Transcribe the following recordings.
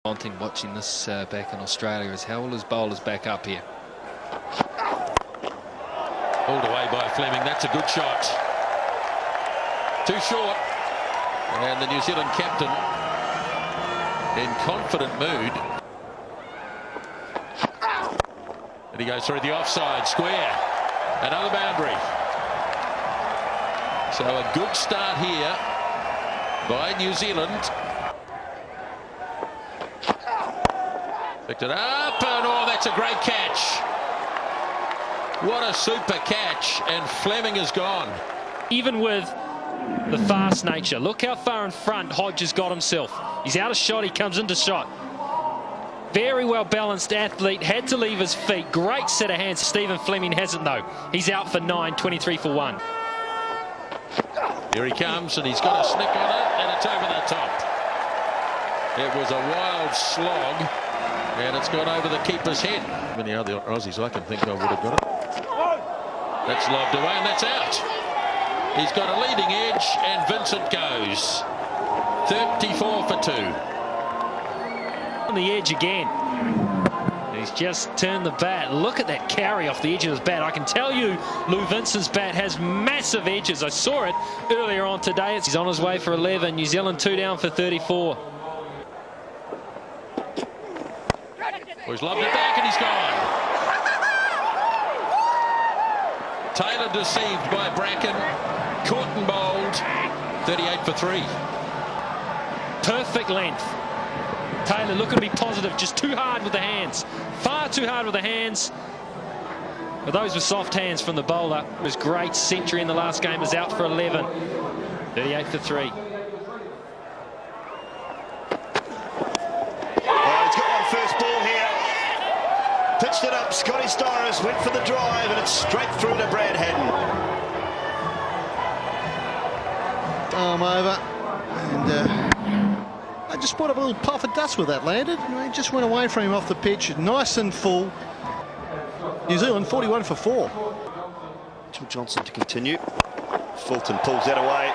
One thing watching this back in Australia is how will his bowlers back up here? Pulled away by Fleming. That's a good shot. Too short. And the New Zealand captain in confident mood. And he goes through the offside square. Another boundary. So a good start here by New Zealand. Picked it up, and oh, that's a great catch. What a super catch, and Fleming is gone. Even with the fast nature, look how far in front Hodge has got himself. He's out of shot, he comes into shot. Very well balanced athlete, had to leave his feet. Great set of hands. Stephen Fleming hasn't though. He's out for 9, 23 for 1. Here he comes, and he's got a snick on it, and it's over the top. It was a wild slog. And it's gone over the keeper's head. Many other Aussies I can think of would have got it. That's lobbed away, and that's out. He's got a leading edge, and Vincent goes. 34 for 2. On the edge again. He's just turned the bat. Look at that carry off the edge of his bat. I can tell you Lou Vincent's bat has massive edges. I saw it earlier on today. He's on his way for 11. New Zealand 2 down for 34. Well, he's lobbed it back and he's gone. Taylor deceived by Bracken. Caught and bowled. 38 for 3. Perfect length. Taylor looking to be positive. Just too hard with the hands. Far too hard with the hands. But those were soft hands from the bowler. It was great. Century in the last game is out for 11. 38 for 3. First ball here, pitched it up. Scotty Storrs went for the drive, and it's straight through to Brad Haddon. Arm over, and I just brought up a little puff of dust with that landed. It just went away from him off the pitch, nice and full. New Zealand 41 for 4. Mitchell Johnson to continue. Fulton pulls that away.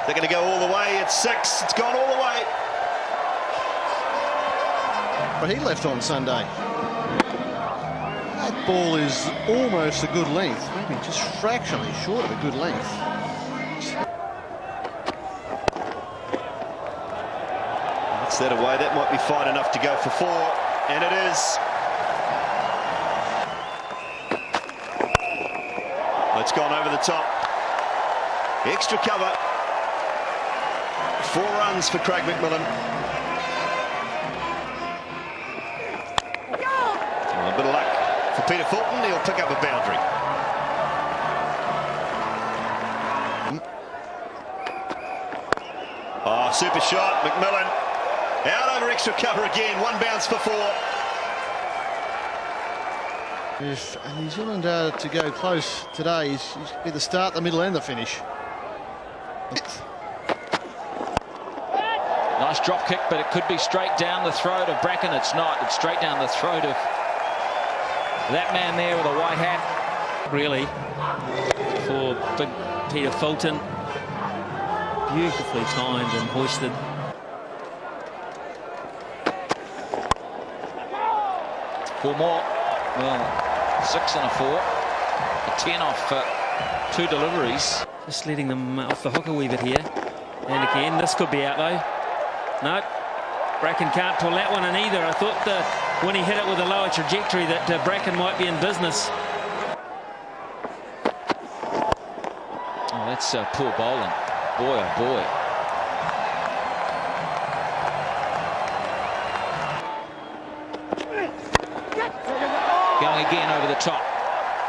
They're going to go all the way. It's 6. It's gone all the way. He left on Sunday. That ball is almost a good length, maybe just fractionally short of a good length. That's that away. That might be fine enough to go for 4, and it is. It's gone over the top. Extra cover. 4 runs for Craig McMillan. A bit of luck for Peter Fulton. He'll pick up a boundary. Oh, super shot. McMillan out over extra cover again. 1 bounce for 4. If New Zealand are to go close today, it should be the start, the middle and the finish. Nice drop kick, but it could be straight down the throat of Bracken. It's not. It's straight down the throat of that man there with a white hat. Really, for big Peter Fulton. Beautifully timed and hoisted. Four more. Well, 6 and a 4. A 10 off 2 deliveries. Just letting them off the hook a wee bit here. And again, this could be out though. No, Bracken can't pull that one in either. I thought when he hit it with a lower trajectory that Bracken might be in business. Oh, that's poor bowling. Boy, oh boy. Going again over the top.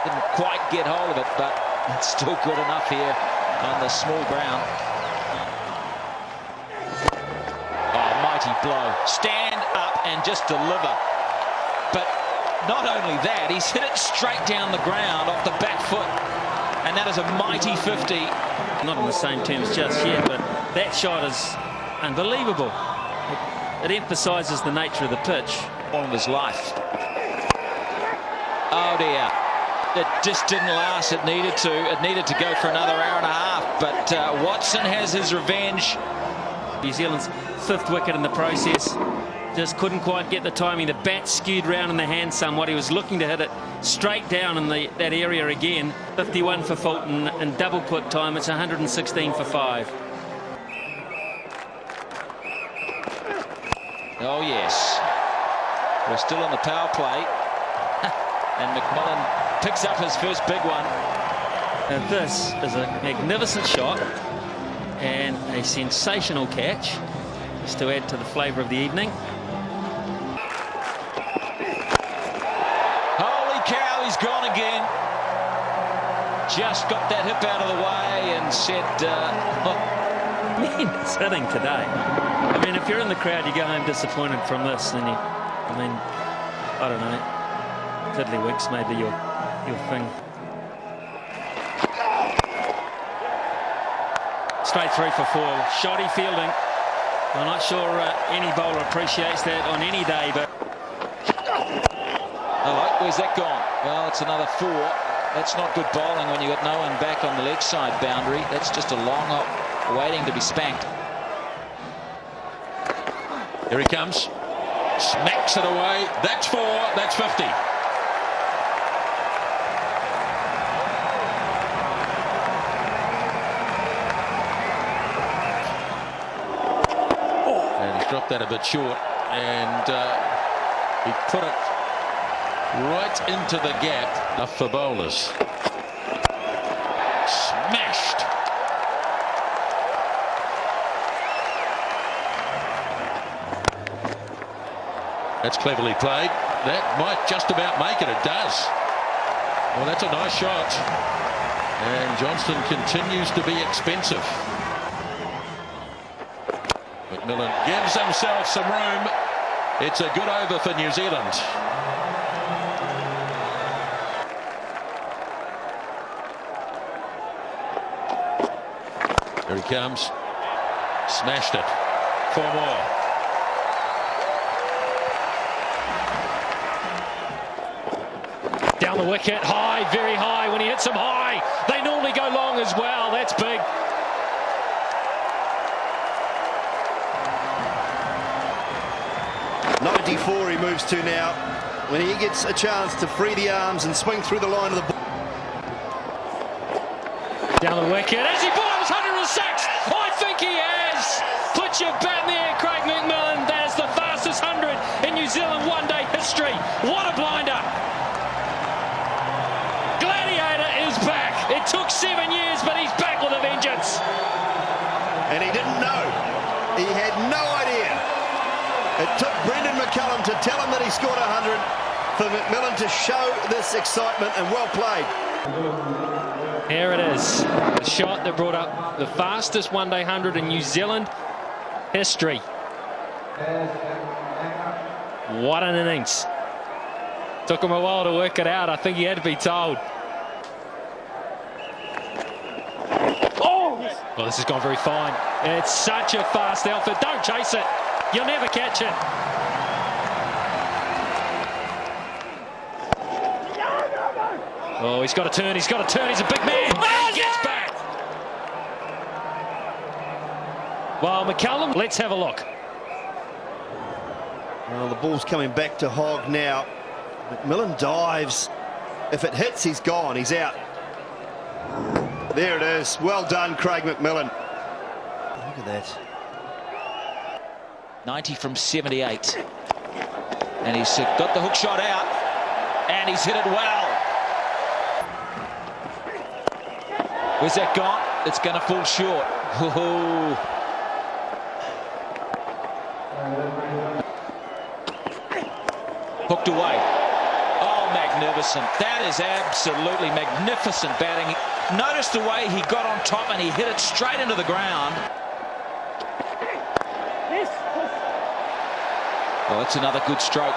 Didn't quite get hold of it, but it's still good enough here on the small ground. Blow. Stand up and just deliver. But not only that, he's hit it straight down the ground off the back foot. And that is a mighty 50. Not on the same terms just yet, but that shot is unbelievable. It emphasises the nature of the pitch. All of his life. Oh dear. It just didn't last. It needed to. It needed to go for another hour and a half. But Watson has his revenge. New Zealand's 5th wicket in the process. just couldn't quite get the timing. The bat skewed round in the hand somewhat. He was looking to hit it straight down in that area again. 51 for Fulton in double quick time. It's 116 for 5. Oh, yes. We're still on the power play. And McMillan picks up his first big one. Now this is a magnificent shot and a sensational catch, just to add to the flavour of the evening. Holy cow, he's gone again. Just got that hip out of the way and said, Man, it's hitting today. I mean, if you're in the crowd, you go home disappointed from this, and I mean, I don't know, tiddlywinks may be your thing. Straight through for 4. Shoddy fielding. I'm not sure any bowler appreciates that on any day, but... Oh, where's that gone? Well, it's another 4. That's not good bowling when you got no one back on the leg side boundary. That's just a long hop waiting to be spanked. Here he comes. Smacks it away. That's 4. That's 50. And he's dropped that a bit short. And he put it right into the gap. Enough for bowlers. Smashed. That's cleverly played. That might just about make it. It does. Well, that's a nice shot. And Johnston continues to be expensive. McMillan gives himself some room. It's a good over for New Zealand. Here he comes. Smashed it. 4 more. Down the wicket, high, very high. When he hits them high, they normally go long as well. That's big. .94 he moves to now. When he gets a chance to free the arms and swing through the line of the ball. Down the wicket, as he bowls 106. I think he has. Put your bat in the air, Craig McMillan. That is the fastest 100 in New Zealand one-day history. What a blinder. Is back. It took 7 years, but he's back with a vengeance. And he didn't know. He had no idea. It took Brendon Mccullum to tell him that he scored 100 for McMillan to show this excitement, and well played. Here it is. The shot that brought up the fastest one-day 100 in New Zealand history. What an innings. Took him a while to work it out. I think he had to be told. Well, this has gone very fine. It's such a fast outfit. Don't chase it. You'll never catch it. Oh, he's got to turn. He's got to turn. He's a big man. He gets back. Well, McCullum, let's have a look. Well, the ball's coming back to Hogg now. McMillan dives. If it hits, he's gone. He's out. There it is. Well done, Craig McMillan. Look at that. 90 from 78. And he's got the hook shot out. And he's hit it well. Where's that gone? It's going to fall short. Ooh. Hooked away. Oh, magnificent. That is absolutely magnificent batting. Notice the way he got on top and he hit it straight into the ground. Well, that's another good stroke.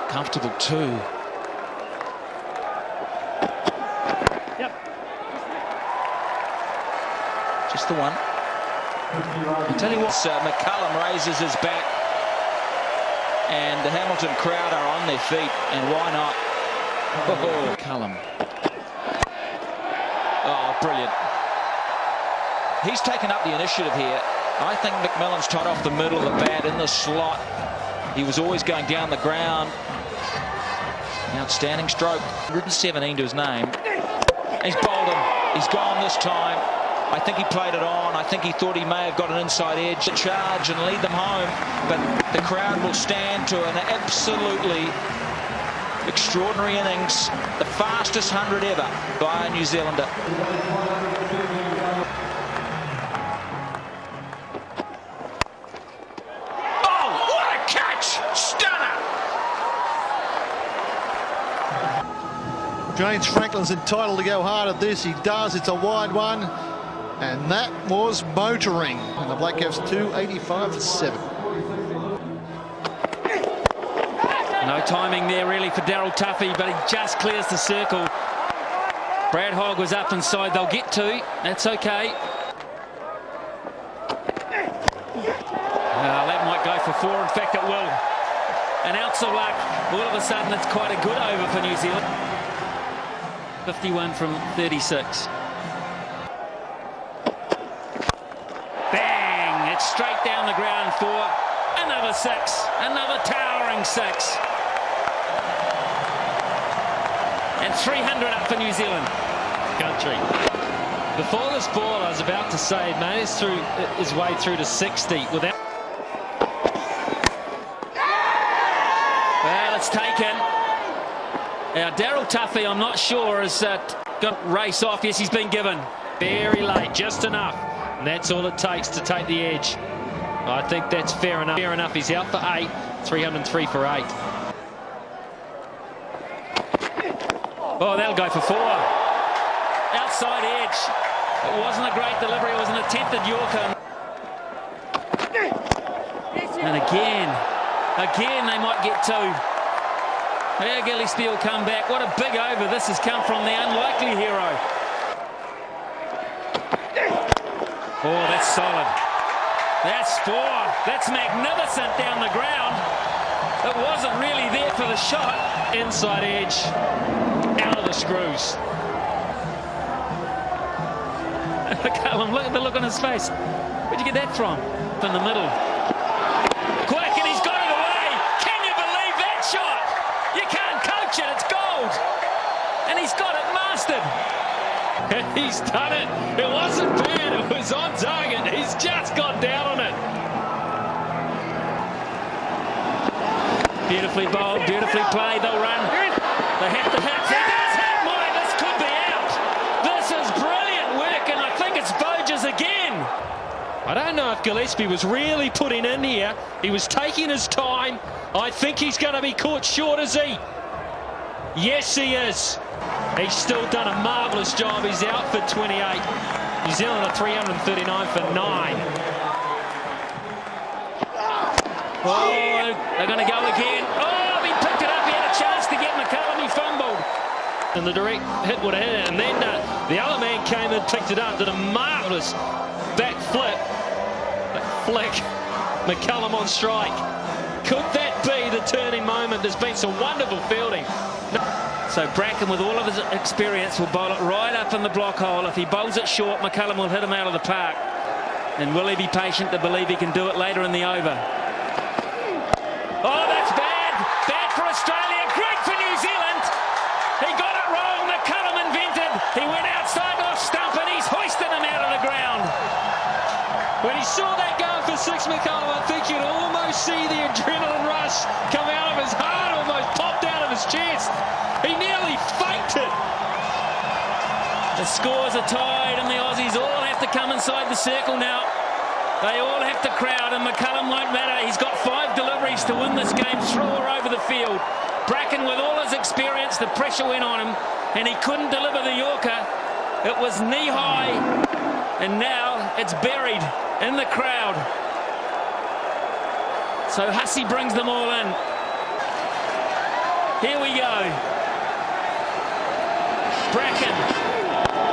Comfortable too. Yep. Just the one. I'll tell you what, McCullum raises his bat and the Hamilton crowd are on their feet, and why not? Oh, McCullum. Oh, brilliant. He's taken up the initiative here. I think McMillan's tied off the middle of the bat in the slot. He was always going down the ground. Outstanding stroke. 117 to his name. He's bowled him. He's gone this time. I think he played it on. I think he thought he may have got an inside edge to charge and lead them home. But the crowd will stand to an absolutely extraordinary innings. The fastest 100 ever by a New Zealander. Oh, what a catch! Stunner! James Franklin's entitled to go hard at this. He does. It's a wide one. And that was motoring. And the Black Caps 285 for 7. No timing there really for Daryl Tuffy, but he just clears the circle. Brad Hogg was up inside. They'll get 2. That's okay. That might go for 4. In fact, it will. An ounce of luck. All of a sudden, it's quite a good over for New Zealand. 51 from 36. Bang! It's straight down the ground for another 6. Another towering 6. And 300 up for New Zealand. Country. Before this ball, I was about to say, managed his way through to 60 without. Well, it's taken. Now, Daryl Tuffy, I'm not sure, has got race off. Yes, he's been given. Very late, just enough. And that's all it takes to take the edge. I think that's fair enough. Fair enough. He's out for 8. 303 for 8. Oh, that'll go for 4. Outside edge. It wasn't a great delivery. It was an attempted Yorker. And again they might get 2. Now Gillespie will come back. What a big over this has come from the unlikely hero. Oh, that's solid. That's 4. That's magnificent down the ground. It wasn't really there for the shot. Inside edge. Out of the screws. McCullum, look at the look on his face. Where'd you get that from? In the middle. Quick, and he's got it away. Can you believe that shot? You can't coach it. It's gold. And he's got it mastered. He's done it. It wasn't bad. It was on target. He's just got down on it. Beautifully bowled, beautifully played. They'll run. They have to hit. He does hit. Mine. This could be out. This is brilliant work, and I think it's Voges again. I don't know if Gillespie was really putting in here. He was taking his time. I think he's going to be caught short, is he? Yes, he is. He's still done a marvellous job. He's out for 28. New Zealand are 339 for 9. Oh, they're going to go again. Oh, he picked it up. He had a chance to get McCullum. He fumbled. And the direct hit would have hit it. And then the other man came and picked it up. Did a marvellous back flip. That flick. McCullum on strike. Could that be the turning moment? There's been some wonderful fielding. So Bracken, with all of his experience, will bowl it right up in the block hole. If he bowls it short, McCullum will hit him out of the park. And will he be patient to believe he can do it later in the over? Oh, that's bad. Bad for Australia. Great for New Zealand. He got it wrong. McCullum invented. He went outside off stump and he's hoisted him out of the ground. When he saw that going for 6, McCullum, I think you'd almost see the adrenaline rush come out of his heart, almost popped out of his chest. He nearly faked it. The scores are tied and the Aussies all have to come inside the circle now. They all have to crowd and McCullum won't matter. He's got 5 deliveries to win this game through or over the field. Bracken, with all his experience, the pressure went on him and he couldn't deliver the Yorker. It was knee high and now it's buried in the crowd. So Hussey brings them all in. Here we go. Bracken.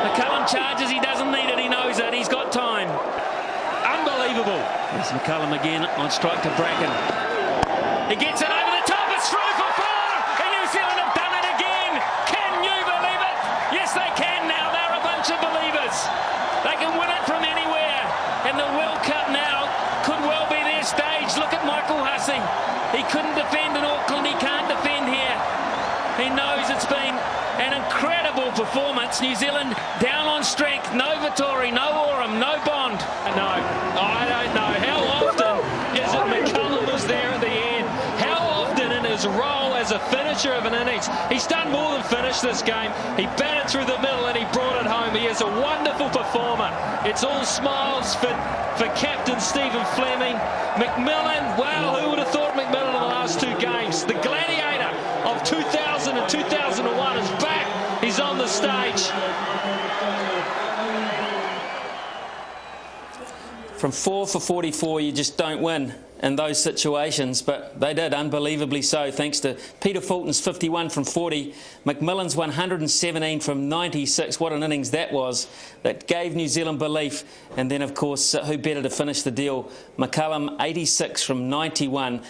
McCullum charges. He doesn't need it. He knows it. He's got time. Unbelievable. There's McCullum again on strike to Bracken. He gets it over the top. It's through for 4. And New Zealand have done it again. Can you believe it? Yes, they can now. They're a bunch of believers. They can win it from anywhere. And the World Cup now embarrassing. He couldn't defend in Auckland. He can't defend here. He knows it's been an incredible performance. New Zealand down on strength. No Vittori, no Oram, no Bond. No, I don't know. How often is it McCullum was there at the end? How often in his role as a finisher of an innings? He's done more than finish this game. He batted through the middle and he brought it home. He is a wonderful performer. It's all smiles for Captain Stephen Fleming. McMillan, wow, who would have thought McMillan in the last two games? The gladiator of 2000 and 2001 is back. He's on the stage. From 4 for 44, you just don't win in those situations, but they did, unbelievably so, thanks to Peter Fulton's 51 from 40, McMillan's 117 from 96. What an innings that was. That gave New Zealand belief. And then, of course, who better to finish the deal? McCullum, 86 from 91.